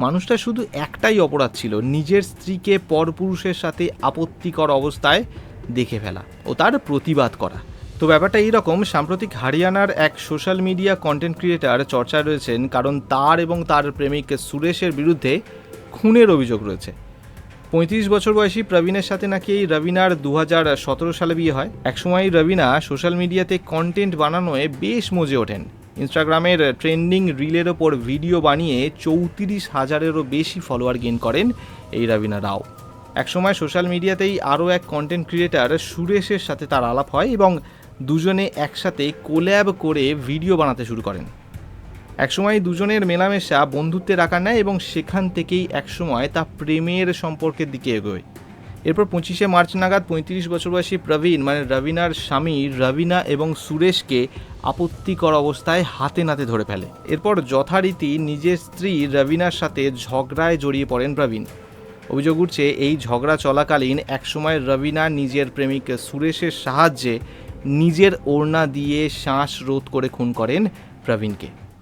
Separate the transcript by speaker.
Speaker 1: মানুষটা শুধু একটাই অপরাধ ছিল, নিজের স্ত্রীকে পরপুরুষের সাথে আপত্তিকর অবস্থায় দেখে ফেলা ও তার প্রতিবাদ করা। তো ব্যাপারটা এইরকম, সাম্প্রতিক হরিয়ানার এক সোশ্যাল মিডিয়া কন্টেন্ট ক্রিয়েটার চর্চায় রয়েছেন, কারণ তার এবং তার প্রেমিক সুরেশের বিরুদ্ধে খুনের অভিযোগ রয়েছে। 35 বছর বয়সী প্রবীণের সাথে নাকি এই রবিনার 2017 সালে বিয়ে হয়। একসময় রবিনা সোশ্যাল মিডিয়াতে কন্টেন্ট বানানোয় বেশ মজে ওঠেন। ইনস্টাগ্রামের ট্রেন্ডিং রিলের ওপর ভিডিও বানিয়ে 34,000-এরও বেশি ফলোয়ার গেইন করেন এই রবিনা রাও। একসময় সোশ্যাল মিডিয়াতেই আরও এক কন্টেন্ট ক্রিয়েটার সুরেশের সাথে তার আলাপ হয় এবং দুজনে একসাথে কোল্যাব করে ভিডিও বানাতে শুরু করেন। একসময় দুজনের মেলামেশা বন্ধুত্বের আকার নেয় এবং সেখান থেকেই একসময় তা প্রেমের সম্পর্কের দিকে এগোয়। এরপর 25শে মার্চ নাগাদ 35 বছর বয়সী প্রবীণ মানে রবিনার স্বামী রবিনা এবং সুরেশকে আপত্তিকর অবস্থায় হাতে নাতে ধরে ফেলে। এরপর যথারীতি নিজের স্ত্রী রবিনার সাথে ঝগড়ায় জড়িয়ে পড়েন প্রবীণ। অভিযোগ উঠছে, এই ঝগড়া চলাকালীন একসময় রবিনা নিজের প্রেমিক সুরেশের সাহায্যে নিজের ওড়না দিয়ে শ্বাস রোধ করে খুন করেন প্রবীণকে।